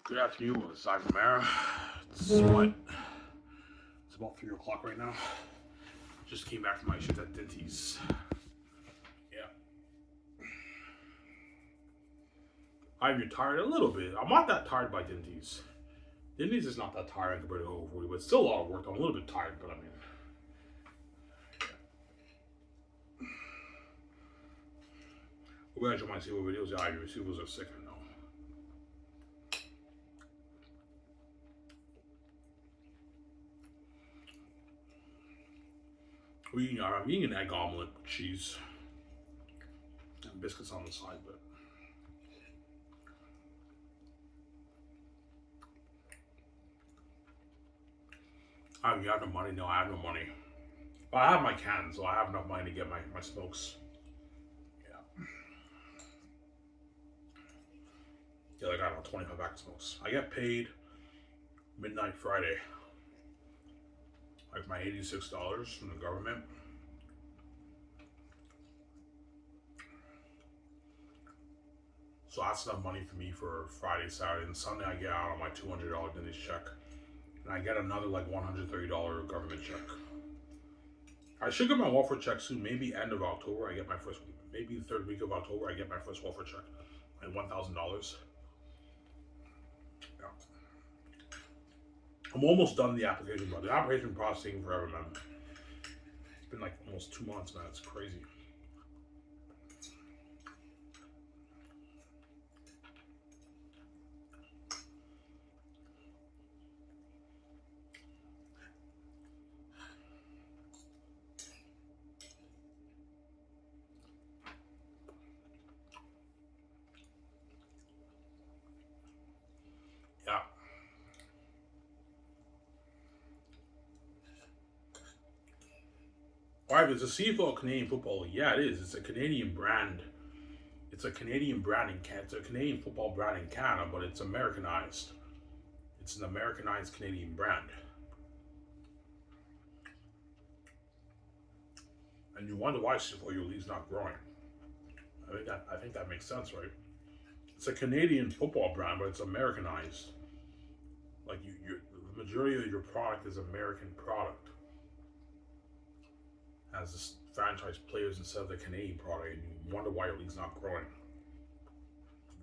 Good afternoon, aside from Mara. It's what? It's about 3 o'clock right now. Just came back from my shift at Dinty's. Yeah. I'm tired a little bit. I'm not that tired by Dinty's. Dinty's is not that tired compared to over 40, but it's still a lot of work. I'm a little bit tired, but I mean. You guys might see what videos. Yeah, your receivers are sick, I know. I'm eating an egg omelet with cheese and biscuits on the side, but you have no money? No, I have no money. But I have my cans, so I have enough money to get my smokes. Yeah, like I don't know, 25 pack of smokes. I get paid midnight Friday. Like my $86 from the government. So that's enough money for me for Friday, Saturday, and Sunday. I get out on my $200 Denny's check. And I get another like $130 government check. I should get my welfare check soon. Maybe end of October, I get my first. Maybe the third week of October, I get my first welfare check, like $1,000. Yeah. I'm almost done the application, but the application processing forever, man. It's been like almost 2 months, man. It's crazy. Yeah. Alright, it's a CFL Canadian football. Yeah, it is. It's a Canadian brand. It's a Canadian brand in Canada. It's a Canadian football brand in Canada, but it's Americanized. It's an Americanized Canadian brand. And you wonder why CFL your league's not growing. I think that makes sense, right? It's a Canadian football brand, but it's Americanized. Like the majority of your product is American product. Has this franchise players instead of the Canadian product, and you wonder why your league's not growing.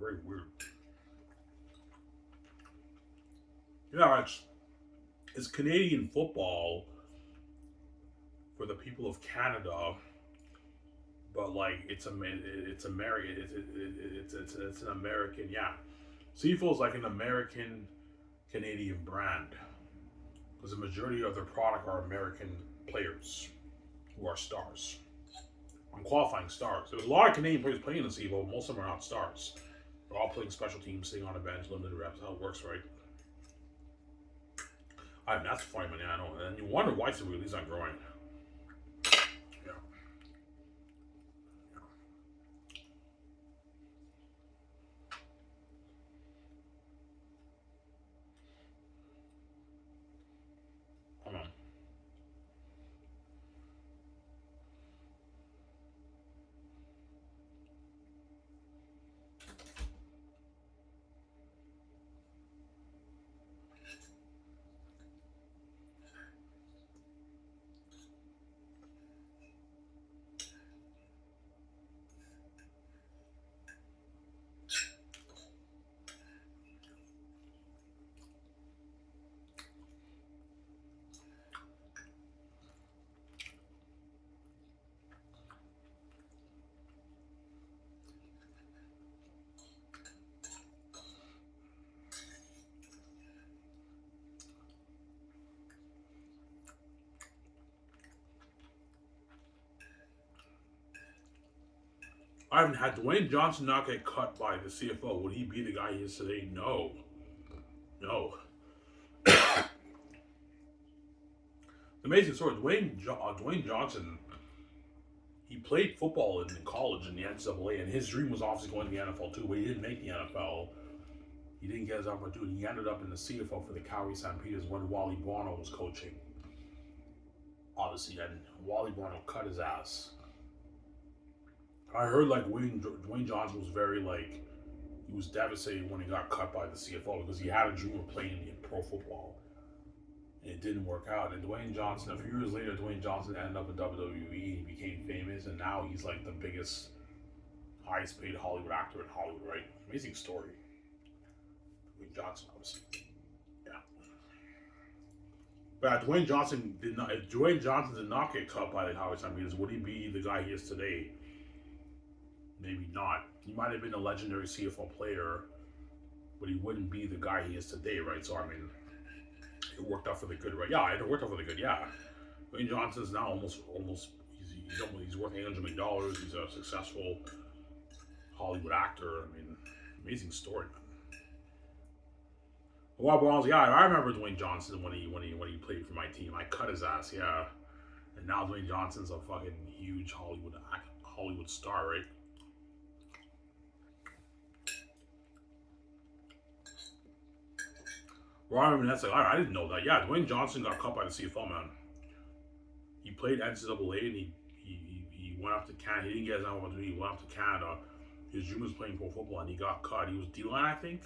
Very weird. Yeah, it's Canadian football for the people of Canada, but like it's American. It's an American. Yeah, CFL is like an American Canadian brand because the majority of their product are American players who are stars. I'm qualifying stars. There's a lot of Canadian players playing in the CFL, but most of them are not stars. They're all playing special teams, sitting on a bench, limited reps. How it works, right? I mean, that's funny, man. Yeah, I know. And you wonder why CFL league's not growing. Yeah. Hold on. I haven't had Dwayne Johnson not get cut by the CFL. Would he be the guy he is today? No. No. The amazing story. Dwayne Johnson, he played football in college in the NCAA, and his dream was obviously going to the NFL too, but he didn't make the NFL. He didn't get his opportunity. He ended up in the CFL for the Calgary Stampeders when Wally Bono was coaching. Obviously, and Wally Bono cut his ass. I heard like Dwayne Johnson was very like he was devastated when he got cut by the CFL because he had a dream of playing in pro football. And it didn't work out. And Dwayne Johnson, a few years later, Dwayne Johnson ended up in WWE. He became famous, and now he's like the biggest, highest paid Hollywood actor in Hollywood, right? Amazing story. Dwayne Johnson, obviously. Yeah. But Dwayne Johnson did not. If Dwayne Johnson did not get cut by the Howard Champions, would he be the guy he is today? Maybe not. He might have been a legendary CFL player, but he wouldn't be the guy he is today, right? So I mean, it worked out for the good, right? Yeah, it worked out for the good. Yeah, Dwayne Johnson's now almost. He's worth $800 million. He's a successful Hollywood actor. I mean, amazing story, man. Well, Browns, yeah, I remember Dwayne Johnson when he played for my team. I cut his ass, yeah. And now Dwayne Johnson's a fucking huge Hollywood star, right? Well, I mean, that's like, I didn't know that. Yeah, Dwayne Johnson got cut by the CFL, man. He played NCAA and he went up to Canada. He didn't get his opportunity. He went up to Canada. His dream was playing pro football, and he got cut. He was D-line, I think.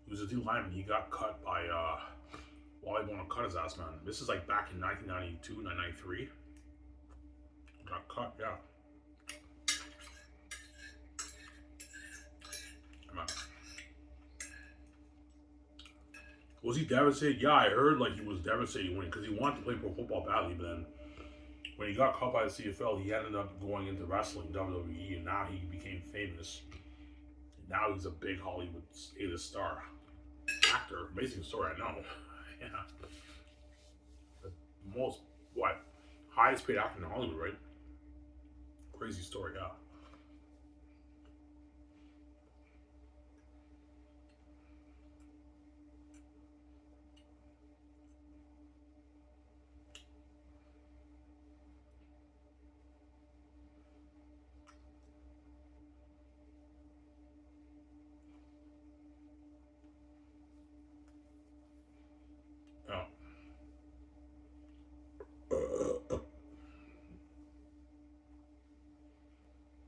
He was a D-lineman. He got cut by, well, I want to cut his ass, man. This is like back in 1992, 1993. Got cut, yeah. Was he devastated? Yeah, I heard like he was devastated because he wanted to play pro football badly, but then when he got caught by the CFL, he ended up going into wrestling, WWE, and now he became famous. And now he's a big Hollywood A-list star. Actor. Amazing story, I know. Yeah. The most, highest paid actor in Hollywood, right? Crazy story, yeah.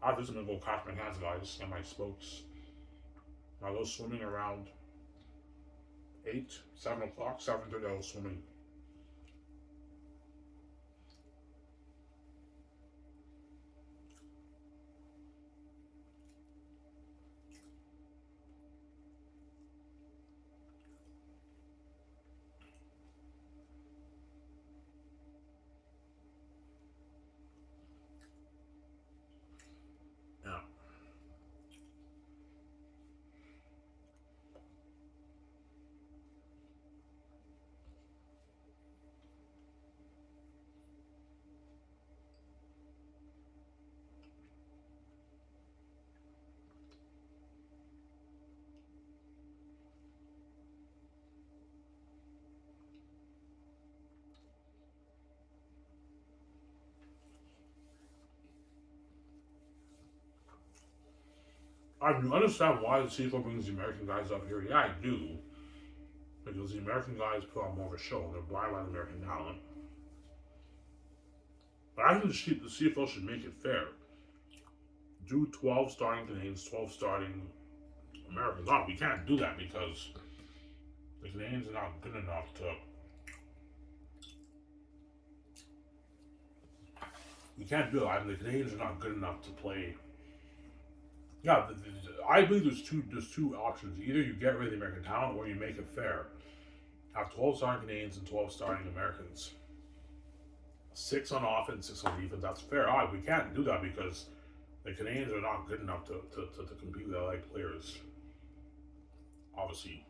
I'm just gonna go catch my hands, guys, and my smokes. I was swimming around 8, 7 o'clock, 7:30. I was swimming. Yeah. I do understand why the CFL brings the American guys up here. Yeah, I do. Because the American guys put on more of a show. They're blind by the American talent. But I think the CFL should make it fair. Do 12 starting Canadians, 12 starting Americans. No, we can't do that because the Canadians are not good enough to. We can't do it. I mean, the Canadians are not good enough to play. Yeah, I believe there's two options. Either you get rid of the American talent or you make it fair. Have 12 starting Canadians and 12 starting Americans. 6 on offense, 6 on defense. That's fair. We can't do that because the Canadians are not good enough to compete with LA players. Obviously.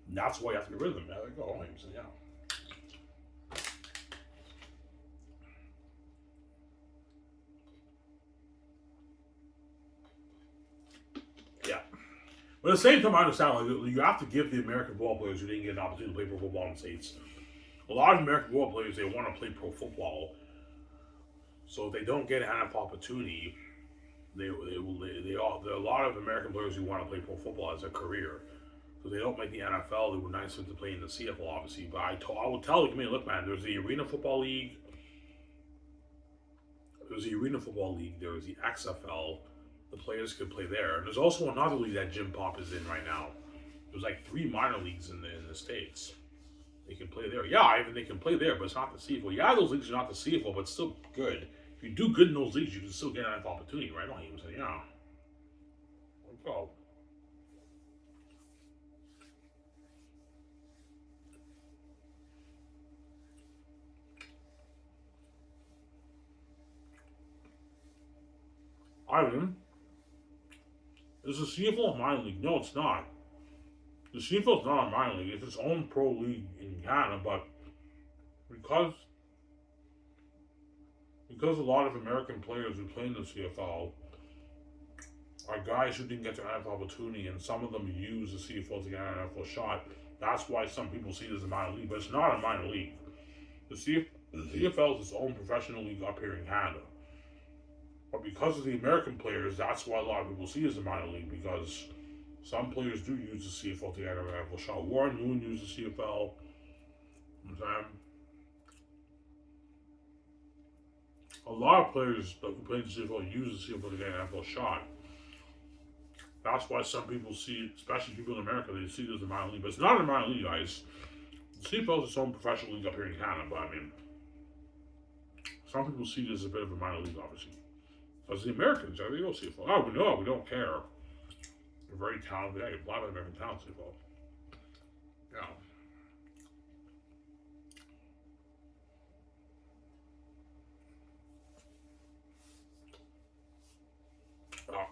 And that's why you have to get rid of them. Yeah, they go. Yeah. Yeah. But at the same time, I understand like you have to give the American football players who didn't get an opportunity to play pro football in the States. A lot of American football players, they want to play pro football. So if they don't get an NFL opportunity, there are a lot of American players who want to play pro football as a career. So they don't make the NFL. It would be nice to play in the CFL, obviously. But I would tell you, look, man, there's the Arena Football League. There's the Arena Football League. There's the XFL. the players could play there. And there's also another league that Jim Pop is in right now. There's like 3 minor leagues in the States. They can play there. Yeah, even they can play there, but it's not the CFL. Yeah, those leagues are not the CFL, but still good. If you do good in those leagues, you can still get an NFL opportunity, right? I don't even say, yeah. Let's go. Ivan, is the CFL a minor league? No, it's not. The CFL is not a minor league. It's its own pro league in Canada, but because because a lot of American players who play in the CFL are guys who didn't get their NFL opportunity, and some of them use the CFL to get an NFL shot. That's why some people see it as a minor league, but it's not a minor league. The CFL is its own professional league up here in Canada. But because of the American players, that's why a lot of people see it as a minor league, because some players do use the CFL to get an NFL shot. Warren Moon used the CFL. A lot of players who play in the CFL use the CFL to get an NFL shot. That's why some people see, especially people in America, they see it as a minor league. But it's not a minor league, guys. The CFL is its own professional league up here in Canada, but I mean, some people see it as a bit of a minor league, obviously. Because the Americans, they go CFL. Oh, we don't care. They're very talented. Yeah, a lot of American talent CFL. Yeah. Oh.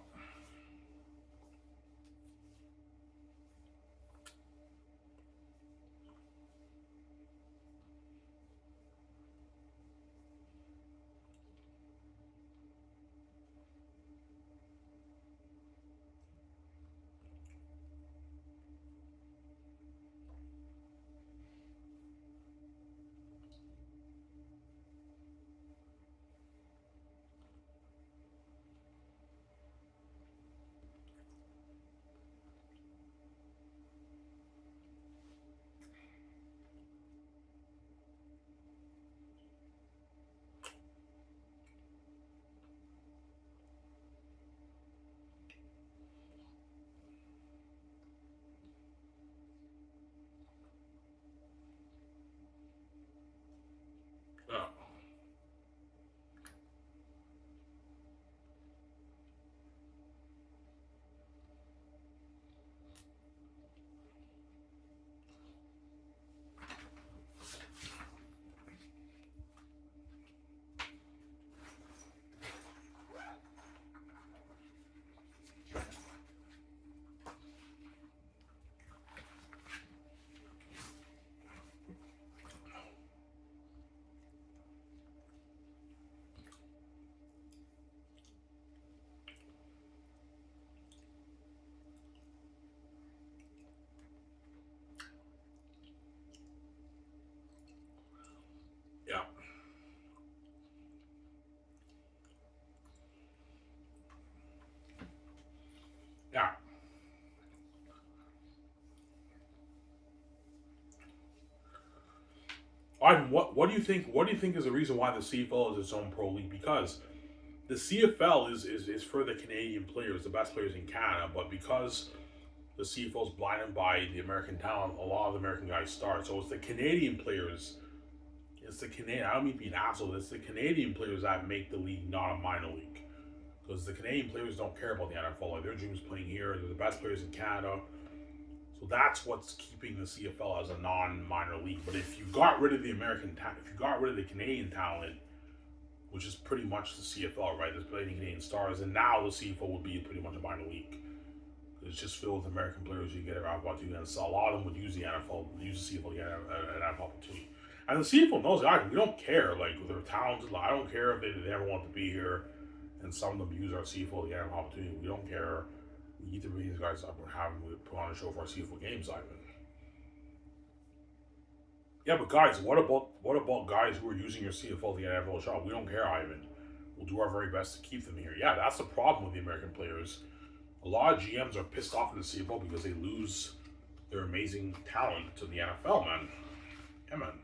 Yeah. Yeah. Yeah. Ivan, what do you think? What do you think is the reason why the CFL is its own pro league? Because the CFL is for the Canadian players, the best players in Canada, but because the CFL is blinded by the American talent, a lot of the American guys start. So it's the Canadian players. It's the Canadian. I don't mean to be an asshole. It's the Canadian players that make the league not a minor league. Because the Canadian players don't care about the NFL. Like their dream is playing here. They're the best players in Canada. So that's what's keeping the CFL as a non-minor league. But if you got rid of the American talent, if you got rid of the Canadian talent, which is pretty much the CFL, right? There's plenty of Canadian stars, and now the CFL would be pretty much a minor league. It's just filled with American players you get around about. And so a lot of them would use the NFL, use the CFL to get an NFL opportunity. And the CFL knows that. We don't care. Like, they're talented. Like, I don't care if they ever want to be here. And some of them use our CFL to get an opportunity. We don't care. We need to bring these guys up and have them put on a show for our CFL games, Ivan. Yeah, but guys, what about guys who are using your CFL to get an NFL shot? We don't care, Ivan. We'll do our very best to keep them here. Yeah, that's the problem with the American players. A lot of GMs are pissed off in the CFL because they lose their amazing talent to the NFL, man. Yeah, man.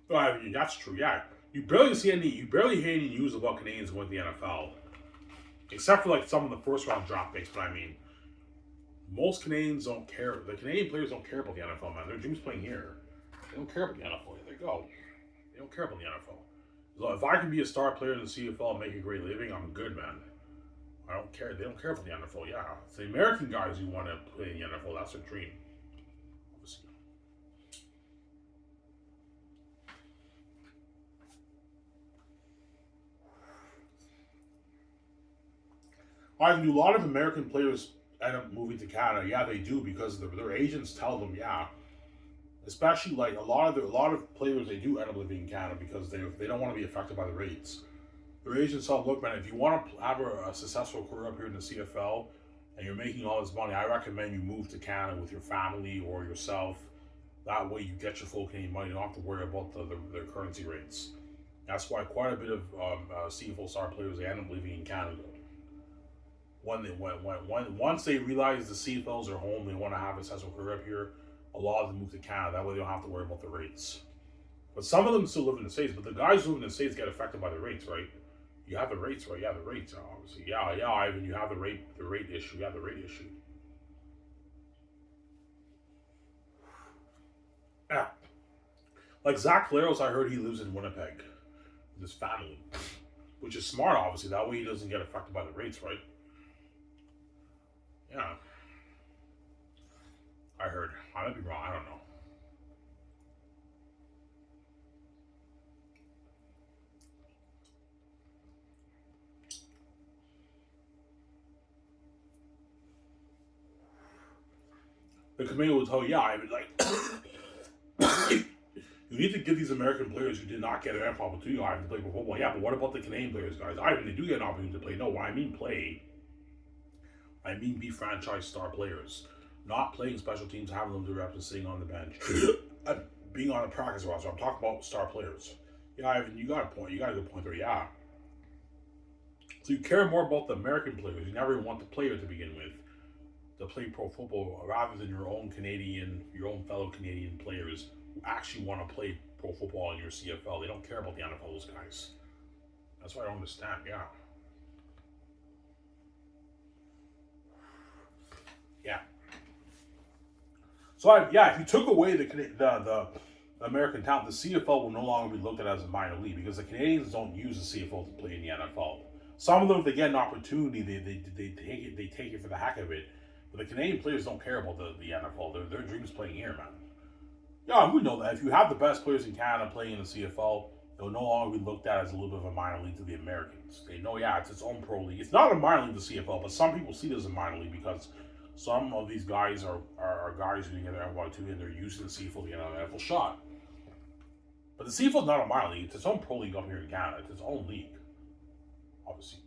No, I mean, that's true. Yeah, you barely hear any news about Canadians going to the NFL. except for like some of the first round draft picks. But I mean, most Canadians don't care. The Canadian players don't care about the NFL, man. Their dreams playing here. They don't care about the NFL. There they go. They don't care about the NFL. So if I can be a star player in the CFL and make a great living, I'm good, man. I don't care. They don't care about the NFL. Yeah, it's the American guys who want to play in the NFL. That's their dream. Obviously. I do. A lot of American players end up moving to Canada. Yeah, they do because their agents tell them. Yeah, especially like a lot of players, they do end up living in Canada because they don't want to be affected by the rates. Their agents tell them, look, man, if you want to have a successful career up here in the CFL and you're making all this money, I recommend you move to Canada with your family or yourself. That way, you get your full Canadian money. You don't have to worry about their currency rates. That's why quite a bit of CFL star players, they end up living in Canada. Once they realize the CFLs are home, they want to have a successful career up here. A lot of them move to Canada. That way, they don't have to worry about the rates. But some of them still live in the States. But the guys who live in the States get affected by the rates, right? You have the rates, right? Yeah, the rates, obviously. Yeah, Ivan, you have the rate issue. You have the rate issue. Yeah. Like Zach Claros, I heard he lives in Winnipeg with his family, which is smart, obviously. That way he doesn't get affected by the rates, right? Yeah. I heard. I might be wrong. I don't know. The committee will tell you, yeah, I would like. You need to give these American players who did not get an opportunity to play for football. Yeah, but what about the Canadian players, guys? They do get an opportunity to play. No, when I mean play, I mean be franchise star players. Not playing special teams, having them do reps and sitting on the bench. Being on a practice roster. I'm talking about star players. Yeah, Ivan, you got a point. You got a good point there, yeah. So you care more about the American players. You never even want the player to begin with to play pro football rather than your own fellow Canadian players who actually want to play pro football in your CFL. They don't care about the NFL, those guys. That's what I don't understand, yeah. Yeah. So, if you took away the American talent, the CFL will no longer be looked at as a minor league because the Canadians don't use the CFL to play in the NFL. Some of them, if they get an opportunity, they take it for the heck of it. But the Canadian players don't care about the NFL. Their dreams playing here, man. Yeah, we know that. If you have the best players in Canada playing in the CFL, they'll no longer be looked at as a little bit of a minor league to the Americans. They know, it's its own pro league. It's not a minor league, the CFL, but some people see it as a minor league because some of these guys are guys who get their FY2 and they're using the CFL to get an NFL shot. But the CFL is not a minor league. It's its own pro league up here in Canada. It's its own league, obviously.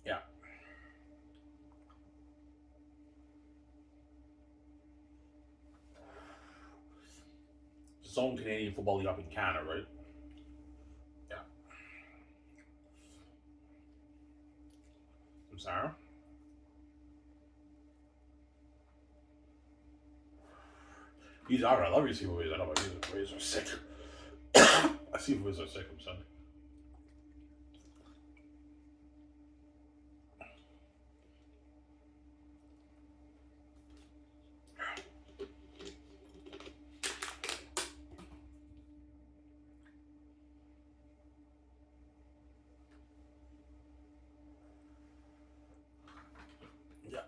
Yeah. It's its own Canadian football league up in Canada, right? Yeah. I'm sorry. He's alright. I love your Seafood Ways. I know my Seafood Ways are sick. Seafood Ways are sick. I'm sorry. Yeah.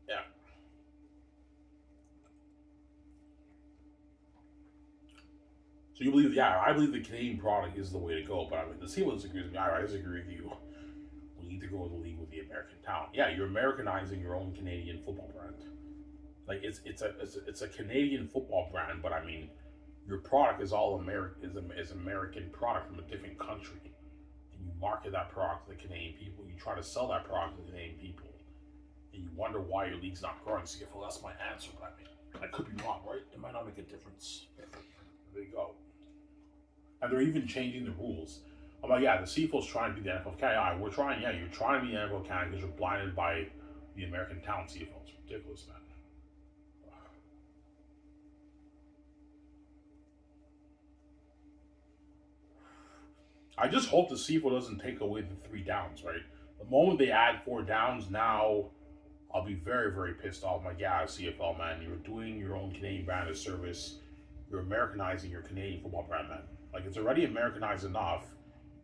Yeah. So you believe, I believe the Canadian product is the way to go. But I mean, the CFL disagrees with me. I disagree with you. We need to go to the league with the American talent. Yeah, you're Americanizing your own Canadian football brand. Like it's a Canadian football brand, but I mean, your product is all American is American product from a different country, and you market that product to the Canadian people. You try to sell that product to the Canadian people, and you wonder why your league's not growing. CFL, that's my answer. But I mean, I could be wrong, right? It might not make a difference. There you go. And they're even changing the rules. I'm like, yeah, the CFL's trying to be the NFL of Canada. Yeah, we're trying. Yeah, you're trying to be the NFL of Canada because you're blinded by the American talent CFL. It's ridiculous, man. I just hope the CFL doesn't take away the 3 downs, right? The moment they add 4 downs, now I'll be very, very pissed off. My yeah, CFL, man, you're doing your own Canadian brand of service. You're Americanizing your Canadian football brand, man. Like, it's already Americanized enough,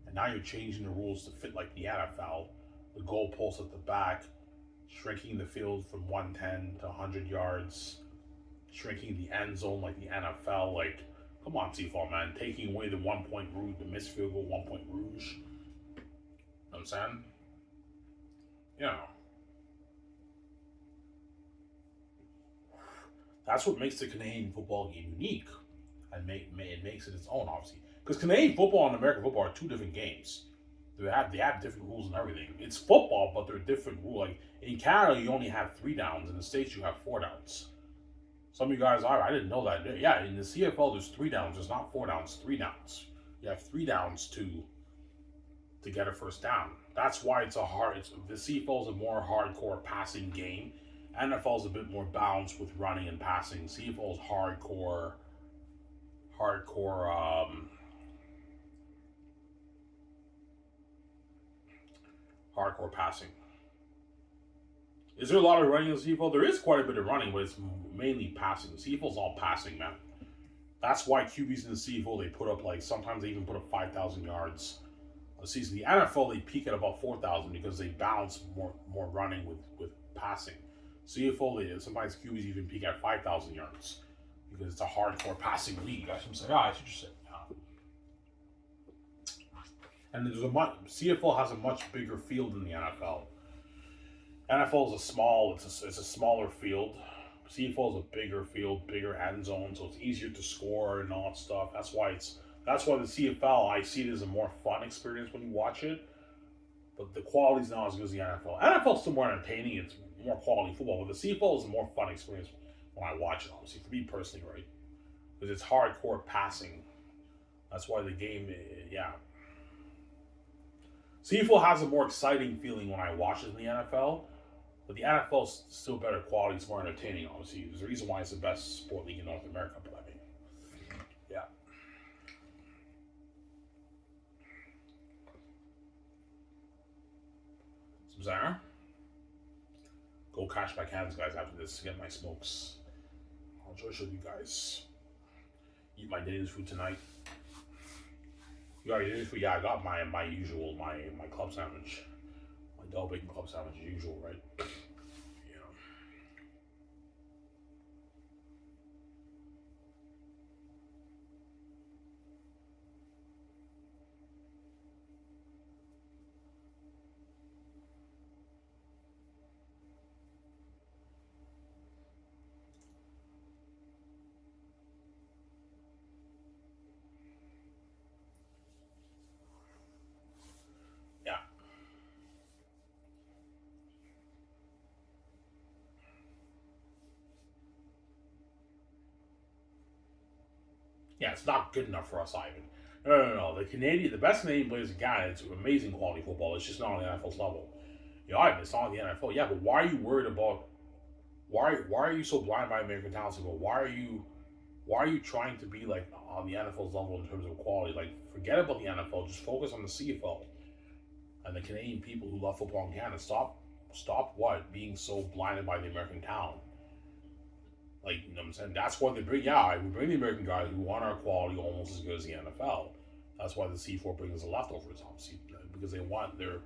and now you're changing the rules to fit like the NFL. The goalposts at the back, shrinking the field from 110 to 100 yards, shrinking the end zone like the NFL. Like, come on, CFL, man. Taking away the 1 point rouge, the missed field goal, 1 point rouge. You know what I'm saying? You know, that's what makes the Canadian football game unique, and it makes it its own, obviously. Because Canadian football and American football are 2 different games. They have different rules and everything. It's football, but they're different rules. Like in Canada, you only have 3 downs. In the States, you have 4 downs. Some of you guys are. I didn't know that. Yeah, in the CFL, there's 3 downs. There's not 4 downs. 3 downs. You have 3 downs to get a first down. That's why it's a hard. The CFL is a more hardcore passing game. NFL is a bit more balanced with running and passing. CFL is hardcore, hardcore passing. Is there a lot of running in the CFL? There is quite a bit of running, but it's mainly passing. The CFL's all passing, man. That's why QBs in the CFL, they put up, like, sometimes they even put up 5,000 yards a season. The NFL, they peak at about 4,000 because they balance more running with passing. CFL, sometimes QBs even peak at 5,000 yards because it's a hardcore passing league. I should say, I should just say, and CFL has a much bigger field than the NFL. NFL is it's a smaller field. CFL is a bigger field, bigger end zone, so it's easier to score and all that stuff. That's why the CFL, I see it as a more fun experience when you watch it. But the quality's not as good as the NFL. NFL is still more entertaining. It's more quality football, but the CFL is a more fun experience when I watch it. Obviously, for me personally, right? Because it's hardcore passing. That's why the game, yeah. CFL has a more exciting feeling when I watch it in the NFL, but the NFL is still better quality. It's more entertaining, obviously. There's a reason why it's the best sport league in North America, but I mean, yeah. So, Zara, go cash my cans, guys, after this to get my smokes. I'll enjoy showing you guys. Eat my Danish food tonight. You got your Danish food? Yeah, I got my usual, my club sandwich. My double bacon club sandwich, usual, right? Yeah. Yeah. Yeah, it's not good enough for us, Ivan. No. The best Canadian players in Canada, it's amazing quality football. It's just not on the NFL's level. Ivan, it's not on the NFL. Yeah, but why are you worried about? Why are you so blind by American talent? Why are you trying to be like on the NFL's level in terms of quality? Like, forget about the NFL. Just focus on the CFL and the Canadian people who love football in Canada. Stop what being so blinded by the American talent. Like, you know what I'm saying? That's why we bring the American guys who want our quality almost as good as the NFL. That's why the C4 brings the leftovers, obviously, because they want their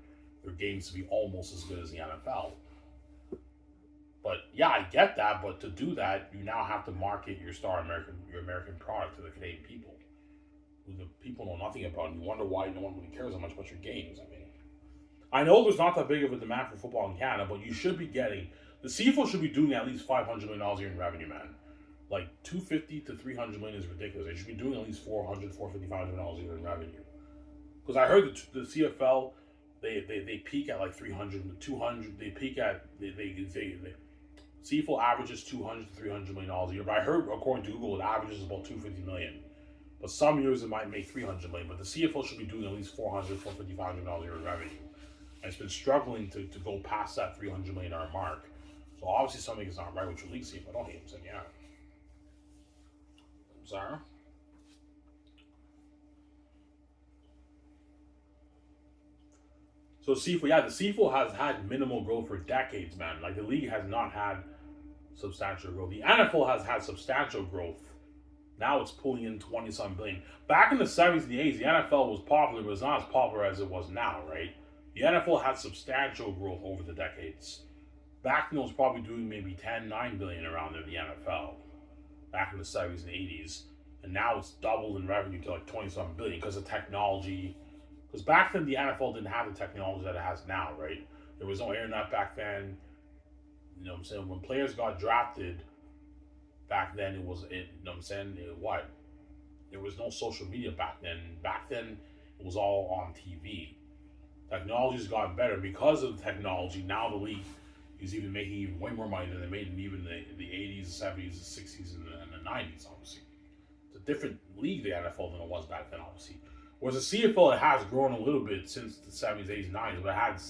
games to be almost as good as the NFL. But yeah, I get that. But to do that, you now have to market your American product to the Canadian people, who the people know nothing about. And you wonder why no one really cares that much about your games. I mean, I know there's not that big of a demand for football in Canada, but you should be getting. The CFL should be doing at least $500 million a year in revenue, man. Like 250 to 300 million is ridiculous. They should be doing at least 400, 450, $500 a year in revenue. Because I heard the CFL, they peak at like 300, 200. They peak at CFL averages 200 to 300 million dollars a year. But I heard according to Google, it averages about 250 million. But some years it might make 300 million. But the CFL should be doing at least 400, 450, $500 a year in revenue. And it's been struggling to go past that $300 million mark. So obviously something is not right with your league CFL. Don't hate him, saying, yeah. Sorry. So CFL, yeah, the CFL has had minimal growth for decades, man. Like the league has not had substantial growth. The NFL has had substantial growth. Now it's pulling in 20-some billion. Back in the 70s and the 80s, the NFL was popular, but it's not as popular as it was now, right? The NFL had substantial growth over the decades. Back then it was probably doing maybe 10, 9 billion around there, the NFL. Back in the 70s and 80s. And now it's doubled in revenue to like 20-some billion because of technology. Because back then the NFL didn't have the technology that it has now, right? There was no internet back then. You know what I'm saying? When players got drafted, back then it was, you know what I'm saying? What? There was no social media back then. Back then it was all on TV. Technology's gotten better because of the technology. Now the league is even making even way more money than they made in even the 80s, 70s, 60s, and the 90s, obviously. It's a different league, the NFL, than it was back then, obviously. Whereas the CFL, it has grown a little bit since the 70s, 80s, 90s, but it had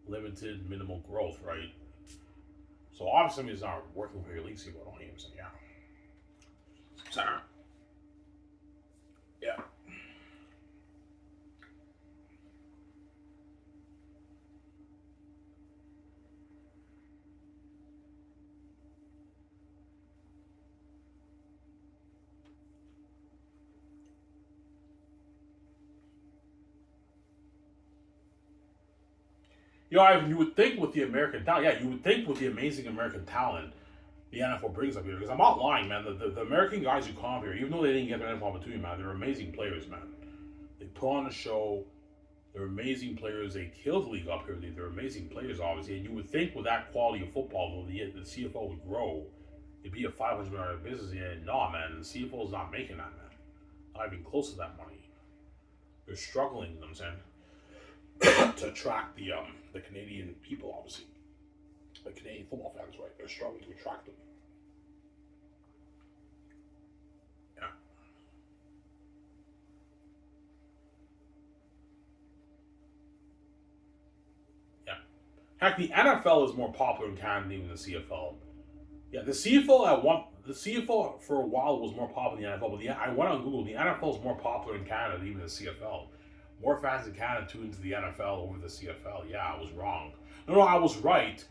limited, minimal growth, right? So obviously it's not working for your league CFL, don't hate him, saying, yeah. Sorry. Yeah. You know, Ivan, you would think with the American talent, yeah, you would think with the amazing American talent the NFL brings up here, because I'm not lying, man. The American guys who come here, even though they didn't get an NFL opportunity, man, they're amazing players, man. They put on a show. They're amazing players. They killed the league up here. They're amazing players, obviously. And you would think with that quality of football, though, the CFL would grow. It'd be a $500 million business. And no, man, the CFL is not making that, man. Not even close to that money. They're struggling, you know what I'm saying, to attract the Canadian people, obviously. The Canadian football fans, right? They're struggling to attract them. Yeah. Yeah. Heck, the NFL is more popular in Canada than even the CFL. Yeah, the CFL for a while was more popular than the NFL, but I went on Google. The NFL is more popular in Canada than even the CFL. More fans in Canada tune into the NFL over the CFL. Yeah, I was wrong. No, I was right.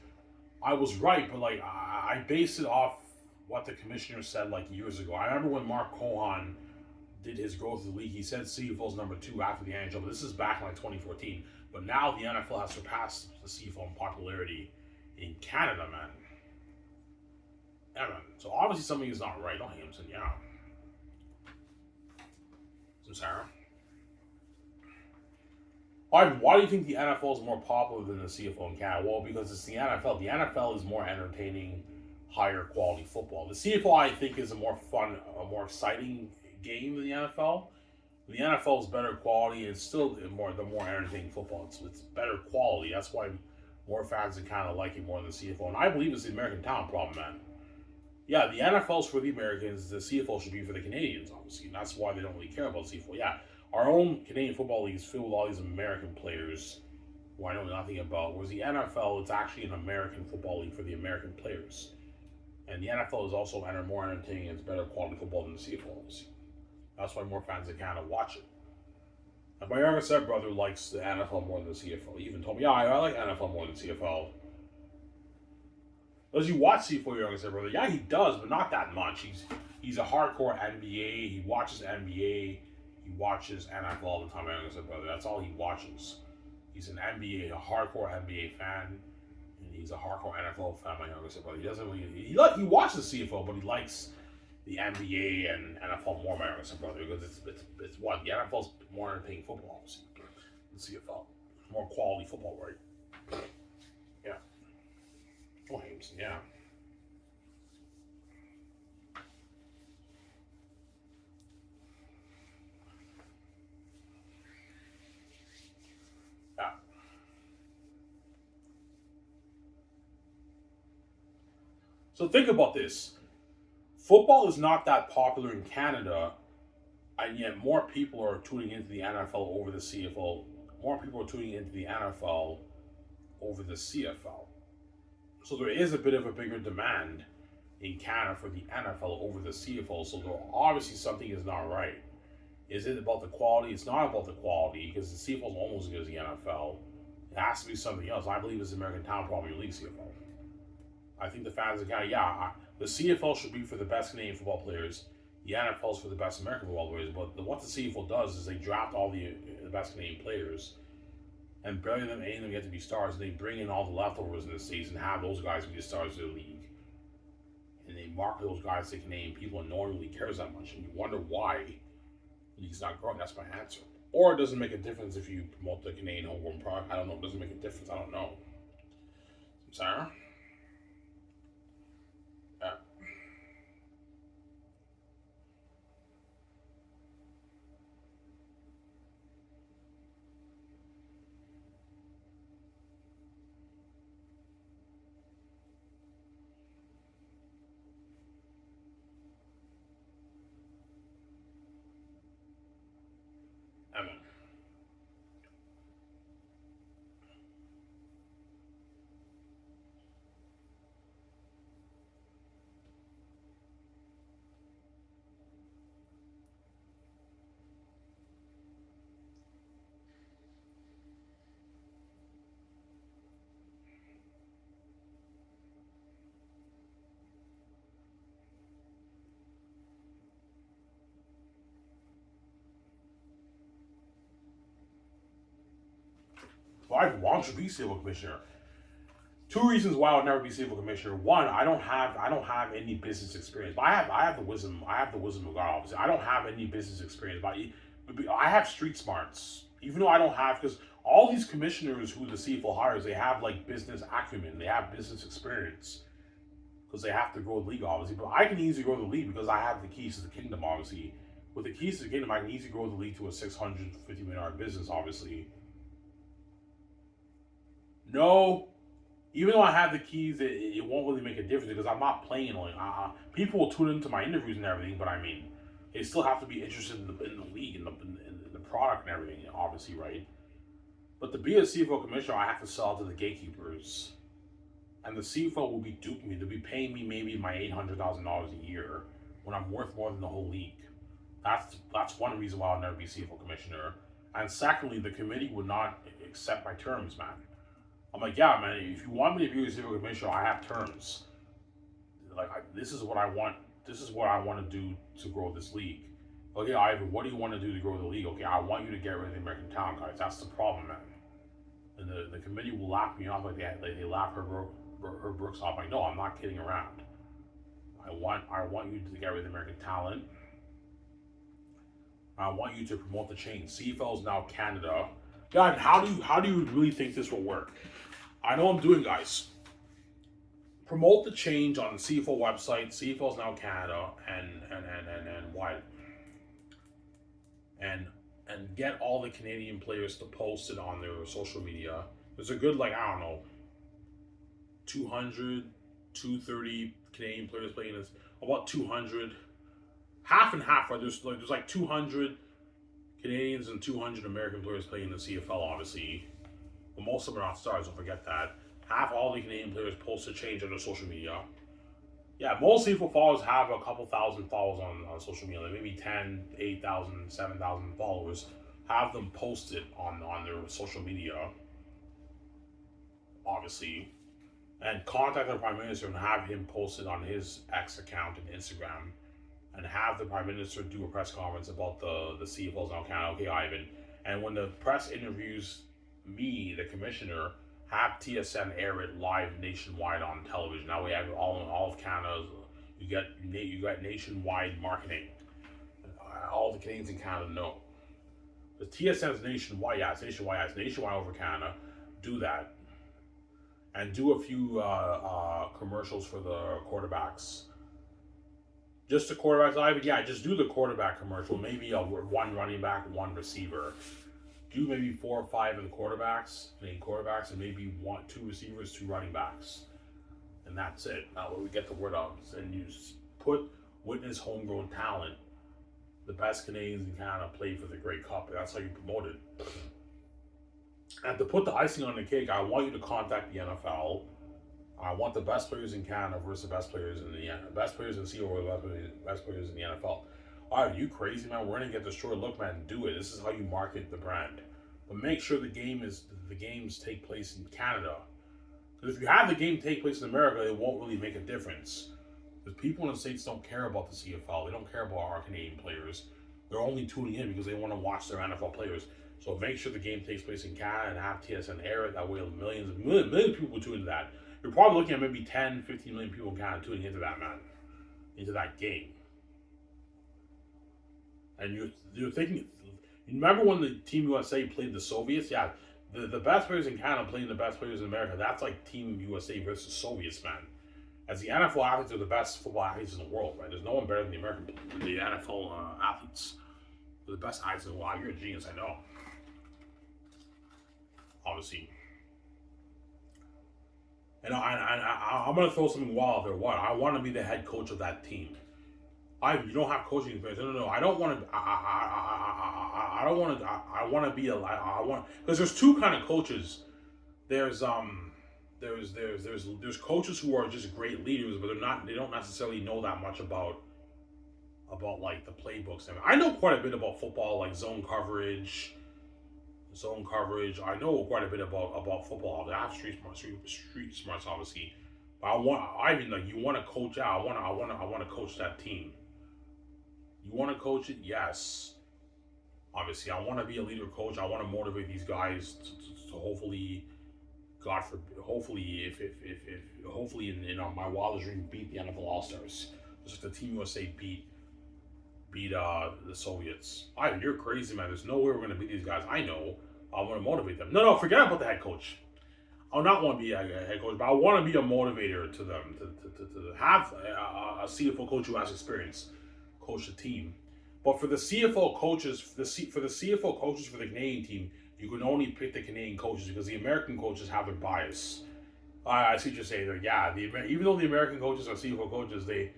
I was right, but like I based it off what the commissioner said like years ago. I remember when Mark Cohan did his growth of the league, he said CFL's number 2 after the NHL. But this is back in like 2014. But now the NFL has surpassed the CFL in popularity in Canada, man. Yeah, man. So obviously something is not right. Don't hate him, saying, yeah. So Sarah. Why do you think the NFL is more popular than the CFL in Canada? Well, because it's the NFL. The NFL is more entertaining, higher quality football. The CFL, I think, is a more fun, a more exciting game than the NFL. The NFL is better quality. It's still the more entertaining football. It's better quality. That's why more fans in Canada like it more than the CFL. And I believe it's the American talent problem, man. Yeah, the NFL's for the Americans. The CFL should be for the Canadians, obviously. And that's why they don't really care about the CFL. Yeah, our own Canadian Football League is filled with all these American players who I know nothing about. Whereas the NFL, it's actually an American Football League for the American players. And the NFL is also more entertaining and it's better quality football than the CFL, obviously. That's why more fans in Canada watch it. And my younger stepbrother likes the NFL more than the CFL. He even told me, yeah, I like NFL more than CFL. Does he watch CFL, your younger stepbrother? Yeah, he does, but not that much. He's a hardcore NBA. He watches NBA. He watches NFL all the time, my younger stepbrother. That's all he watches. He's an NBA, a hardcore NBA fan. And he's a hardcore NFL fan, my younger stepbrother. He doesn't really... He watches CFL, but he likes the NBA and NFL more, my younger stepbrother, because it's what? The NFL's more entertaining football, obviously, than CFL. More quality football, right? Yeah. Oh, Jameson, yeah. Yeah. So think about this. football is not that popular in Canada, and yet more people are tuning into the NFL over the CFL. More people are tuning into the NFL over the CFL. So there is a bit of a bigger demand in Canada for the NFL over the CFL. So there, obviously something is not right. Is it about the quality? It's not about the quality because the CFL is almost as good as the NFL. It has to be something else. I believe it's American Town Premier League CFL. I think the fans of Canada, the CFL should be for the best Canadian football players. The NFL is for the best American football players. But what the CFL does is they draft all the best Canadian players and barely them any of them get to be stars. And they bring in all the leftovers in the States and have those guys be the stars of the league. And they market those guys to Canadian people, and no one really cares that much. And you wonder why the league's not growing. That's my answer. Or it doesn't make a difference if you promote the Canadian homegrown product. I don't know. It doesn't make a difference. I don't know. Sarah? Yeah. Evan. Well, I want to be civil commissioner. Two reasons why I'll never be civil commissioner. One, I don't have any business experience. But I have the wisdom. I have the wisdom of God. Obviously, I don't have any business experience. But I have street smarts. Even though I don't have, because all these commissioners who the CFL hires, they have like business acumen. They have business experience because they have to grow the league, obviously. But I can easily grow the league because I have the keys to the kingdom, obviously. With the keys to the kingdom, I can easily grow the league to a $650 million business, obviously. No, even though I have the keys, it won't really make a difference because I'm not playing like people will tune into my interviews and everything, but I mean, they still have to be interested in the league and in the product and everything, obviously, right? But to be a CFO commissioner, I have to sell to the gatekeepers, and the CFO will be duping me. They'll be paying me maybe my $800,000 a year when I'm worth more than the whole league. That's one reason why I'll never be CFO commissioner. And secondly, the committee would not accept my terms, man. I'm like, yeah, man. If you want me to be a civil commissioner, I have terms. Like, this is what I want. This is what I want to do to grow this league. Okay, Ivan, what do you want to do to grow the league? Okay, I want you to get rid of the American talent guys. That's the problem, man. And the committee will laugh me off like they laugh her Brooks off. Like, no, I'm not kidding around. I want you to get rid of the American talent. I want you to promote the change. CFL is now Canada. God, how do you really think this will work? I know I'm doing, guys. Promote the change on the CFL website. CFL is now Canada, and why? And get all the Canadian players to post it on their social media. There's a good, like, I don't know, 200, 230 Canadian players playing this. About 200, half and half. Right? There's like 200 Canadians and 200 American players playing in the CFL, obviously. But most of them are not stars, don't forget that. Half all the Canadian players post a change on their social media. Yeah, most CFL followers have a couple thousand followers on social media, like maybe 10, 8,000, 7,000 followers. Have them post it on their social media, obviously. And contact the Prime Minister and have him post it on his X account and Instagram. And have the Prime Minister do a press conference about the CFLs now Canada. Okay, Ivan. And when the press interviews me, the commissioner, have TSN air it live nationwide on television. Now we have all of Canada. You got nationwide marketing. All the Canadians in Canada know. The TSN is nationwide. Yeah, it's nationwide. Yeah, it's nationwide over Canada. Do that, and do a few commercials for the quarterbacks. Just the quarterbacks live. Yeah, just do the quarterback commercial. Maybe one running back, one receiver. Do maybe 4 or 5 of the quarterbacks, and maybe 2 receivers, 2 running backs, and that's it. Now we get the word out, and you just put witness homegrown talent. The best Canadians in Canada play for the Grey Cup. That's how you promote it. And to put the icing on the cake, I want you to contact the NFL. I want the best players in Canada versus the best players in the best players in CFL or the best players in the NFL. All right, are you crazy, man? We're gonna get destroyed. Look, man, do it. This is how you market the brand. But make sure the games take place in Canada. Because if you have the game take place in America, it won't really make a difference. Because people in the States don't care about the CFL. They don't care about our Canadian players. They're only tuning in because they want to watch their NFL players. So make sure the game takes place in Canada and have TSN air it. That way millions of people will tune into that. You're probably looking at maybe 10, 15 million people in Canada tuning into that, man. Into that game. And you're thinking, remember when the Team USA played the Soviets? Yeah, the best players in Canada playing the best players in America. That's like Team USA versus Soviets, man. As the NFL athletes are the best football athletes in the world, right? There's no one better than the NFL athletes. They're the best athletes in the world. Wow, you're a genius, I know. Obviously. And I'm going to throw something wild there. What? I want to be the head coach of that team. You don't have coaching experience. No. I don't want to. I don't want to. I want to be because there's two kind of coaches. There's coaches who are just great leaders, but they don't necessarily know that much about like the playbooks. I know quite a bit about football, like zone coverage. I know quite a bit about football. I have street smarts, obviously. But you want to coach out. I want to coach that team. You want to coach it? Yes. Obviously, I want to be a leader coach. I want to motivate these guys to hopefully, God forbid, hopefully in my wildest dream beat the NFL All Stars, just like the Team USA beat the Soviets. You're crazy, man. There's no way we're going to beat these guys. I know. I want to motivate them. No, forget about the head coach. I not want to be a head coach, but I want to be a motivator to them to have a CFL coach who has experience coach the team. But for the CFL coaches, for the CFL coaches for the Canadian team, you can only pick the Canadian coaches because the American coaches have their bias. I see what you're saying there. Yeah, even though the American coaches are CFL coaches, they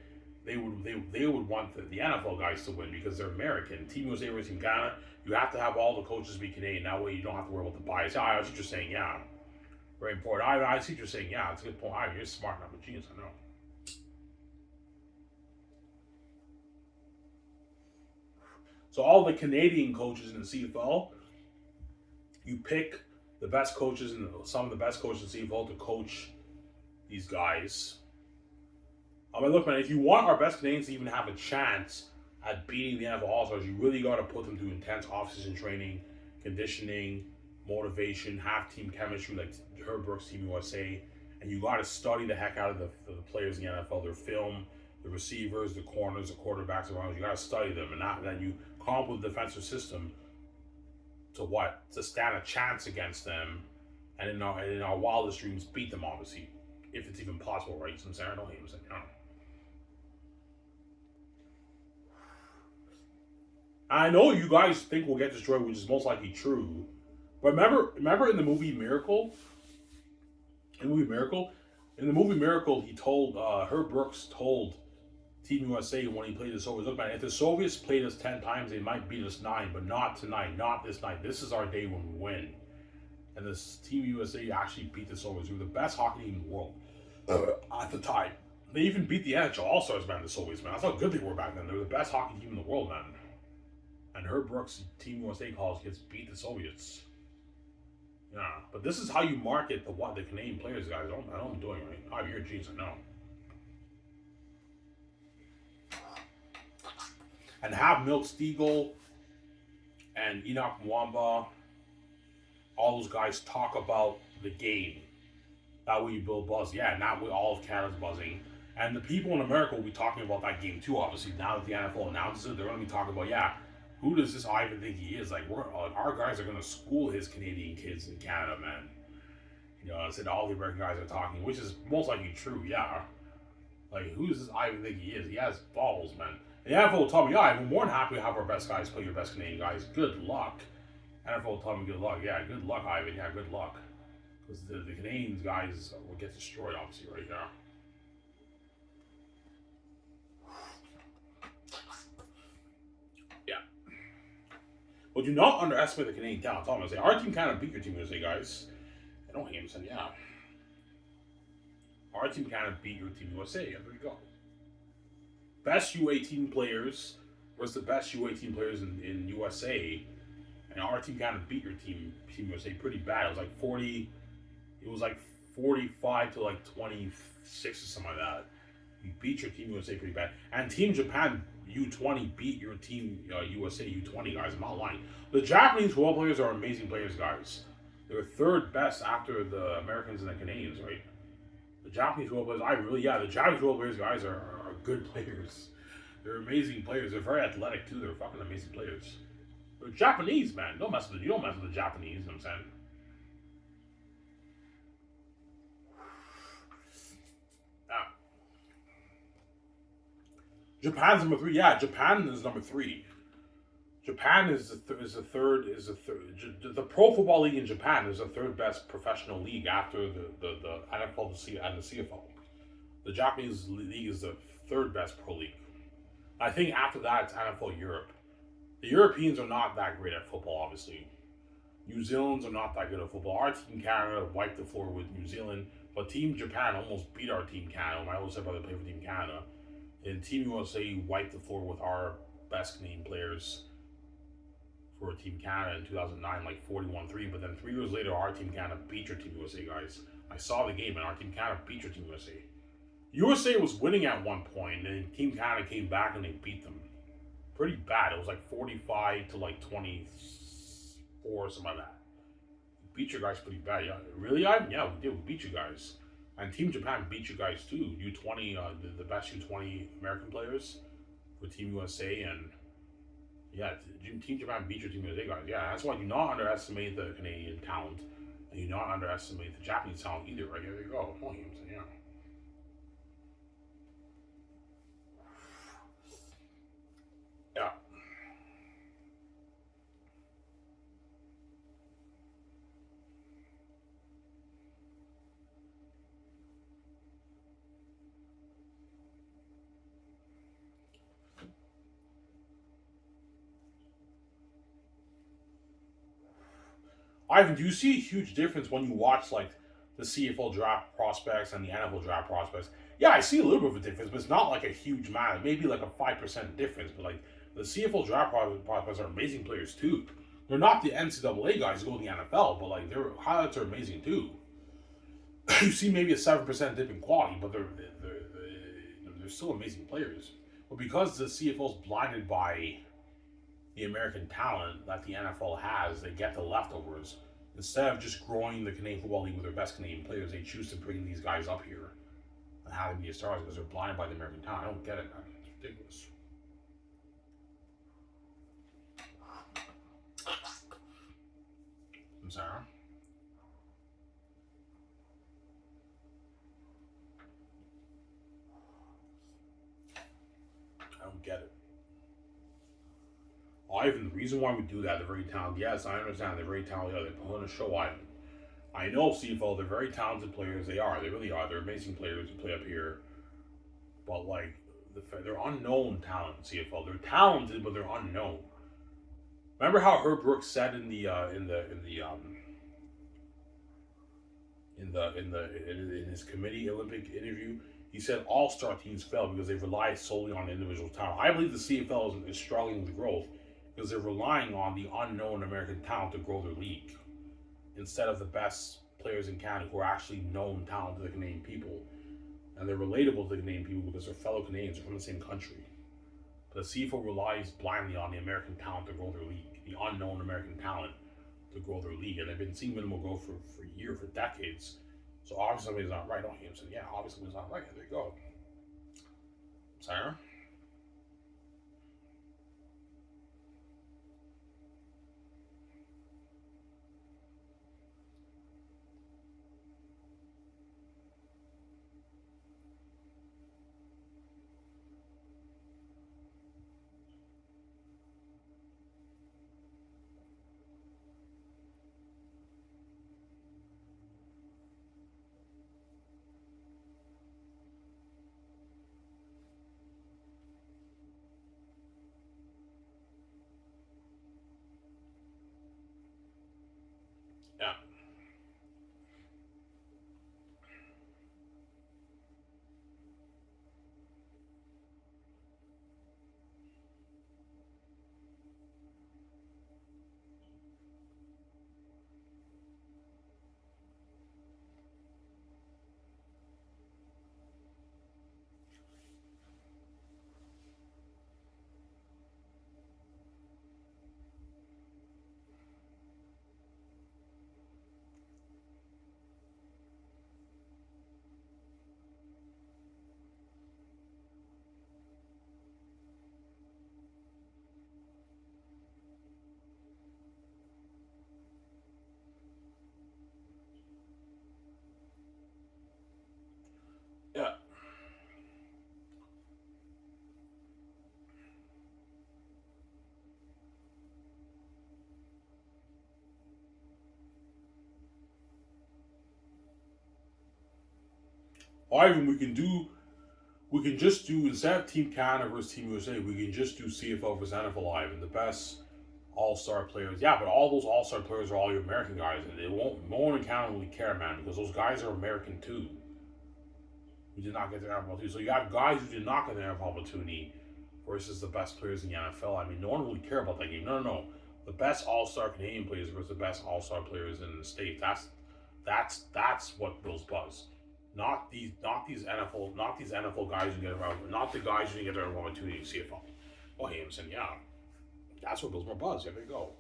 would want the NFL guys to win because they're American. Team USA versus Team Canada, you have to have all the coaches be Canadian. That way you don't have to worry about the bias. I see what you're saying. Yeah, very important. I see what you're saying. Yeah, it's a good point. You're smart. I'm a genius. I know. So all the Canadian coaches in the CFL, you pick the best coaches and some of the best coaches in the CFL to coach these guys. Look, man, if you want our best Canadians to even have a chance at beating the NFL All-Stars, you really got to put them through intense off-season training, conditioning, motivation, have team chemistry like Herb Brooks, Team USA, and you got to study the heck out of the players in the NFL, their film, the receivers, the corners, the quarterbacks, the runners. You got to study them, and then you come up with a defensive system to stand a chance against them, and in our wildest dreams, beat them, obviously, if it's even possible, right? So I'm saying, I don't hate him saying, I know you guys think we'll get destroyed, which is most likely true. But remember in the movie Miracle? In the movie Miracle, he told Herb Brooks told Team USA when he played the Soviets, look, man, if the Soviets played us 10 times, they might beat us 9, but not tonight, not this night. This is our day when we win. And this Team USA actually beat the Soviets. We were the best hockey team in the world at the time. They even beat the NHL All-Stars, man, the Soviets, man. That's how good they were back then. They were the best hockey team in the world, man. And Herb Brooks' Team USA calls gets beat the Soviets. Yeah, but this is how you market the Canadian players, guys. I know what I'm doing, right? You're a genius, I know. And have Milt Stegall and Enoch Mwamba, all those guys talk about the game. That way you build buzz. Yeah, not with all of Canada's buzzing. And the people in America will be talking about that game too, obviously. Now that the NFL announces it, they're going to be talking about, who does this Ivan think he is? Like, our guys are going to school his Canadian kids in Canada, man. I said all the American guys are talking, which is most likely true, yeah. Like, who does this Ivan think he is? He has balls, man. The NFL will tell me, I'm more than happy to have our best guys play your best Canadian guys. Good luck. NFL will tell me good luck. Yeah, good luck, Ivan. Yeah, good luck. Because the Canadian guys will get destroyed, obviously, right now. Well, do not underestimate the Canadian talent. That's all I'm gonna say. Our team kind of beat your team USA, guys. I know Hampson, yeah. Our team kind of beat your team USA. There you go. Best U18 players was the best U18 players in USA, and our team kind of beat your team USA pretty bad. It was like 40. It was like 45 to like 26 or something like that. You beat your team USA pretty bad, and Team Japan U20 beat your team USA U20 guys. I'm not lying. The Japanese role players are amazing players, guys. They're third best after the Americans and the Canadians, right? The Japanese role players, the Japanese role players guys are good players. They're amazing players. They're very athletic too. They're fucking amazing players. They're Japanese, man. You don't mess with the Japanese. You know what I'm saying? Yeah. Japan's number three. Yeah, Japan is number three. Japan is the third. The Pro Football League in Japan is the third best professional league after the NFL and the CFL. The Japanese league is the third best pro league. I think after that it's NFL Europe. The Europeans are not that great at football, obviously. New Zealanders are not that good at football. Our team Canada wiped the floor with New Zealand, but Team Japan almost beat our Team Canada. My older brother played for Team Canada. And Team USA wiped the floor with our best Canadian players for Team Canada in 2009, like 41-3. But then 3 years later, our Team Canada beat your Team USA, guys. I saw the game, and our Team Canada beat your Team USA. USA was winning at one point, and Team Canada came back and they beat them. Pretty bad. It was like 45 to like 24 or something like that. We beat you guys pretty bad. Yeah, really? Yeah, we did. We beat you guys. And Team Japan beat you guys too. U20, the best U20 American players for Team USA, and yeah, Team Japan beat your Team USA guys. Yeah, that's why do not underestimate the Canadian talent, and do not underestimate the Japanese talent either. Right here, there you go. Oh, yeah. Yeah. Ivan, do you see a huge difference when you watch like the CFL draft prospects and the NFL draft prospects? Yeah, I see a little bit of a difference, but it's not like a huge amount. Maybe like a 5% difference. But like the CFL draft prospects are amazing players too. They're not the NCAA guys who go to the NFL, but like their highlights are amazing too. You see maybe a 7% dip in quality, but they're still amazing players. But because the CFL is blinded by the American talent that the NFL has, they get the leftovers. Instead of just growing the Canadian Football League with their best Canadian players, they choose to bring these guys up here and have them be stars because they're blinded by the American talent. I don't get it, man. It's ridiculous. I'm sorry. I don't get it. Ivan, the reason why we do that, they're very talented. Yes, I understand they're very talented. Yeah, they put on a show, Ivan. I know CFL, they're very talented players. They are. They really are. They're amazing players who play up here. But like, they're unknown talent in CFL. They're talented, but they're unknown. Remember how Herb Brooks said in his committee Olympic interview, he said all star teams fail because they rely solely on individual talent. I believe the CFL is struggling with growth because they're relying on the unknown American talent to grow their league instead of the best players in Canada who are actually known talent to the Canadian people. And they're relatable to the Canadian people because they're fellow Canadians, they're from the same country. But the CFL relies blindly on the American talent to grow their league, the unknown American talent to grow their league. And they've been seeing minimal growth for years, for decades. So obviously something's not right. Oh, Hampson, yeah, obviously it's not right. There you go. Sarah? Or even we can just do, instead of Team Canada versus Team USA, we can just do CFL versus NFL Live, and the best all-star players. Yeah, but all those all-star players are all your American guys, and they won't. No one in Canada really care, man, because those guys are American too. Who did not get their NFL too. So you have guys who did not get their NFL opportunity versus the best players in the NFL. I mean, no one really care about that game. No. The best all-star Canadian players versus the best all-star players in the States. That's what builds buzz. Not these NFL guys who get around, not the guys who get their opportunity in CFL. Oh, Hamilton, yeah, that's what builds more buzz. Yeah, there you go.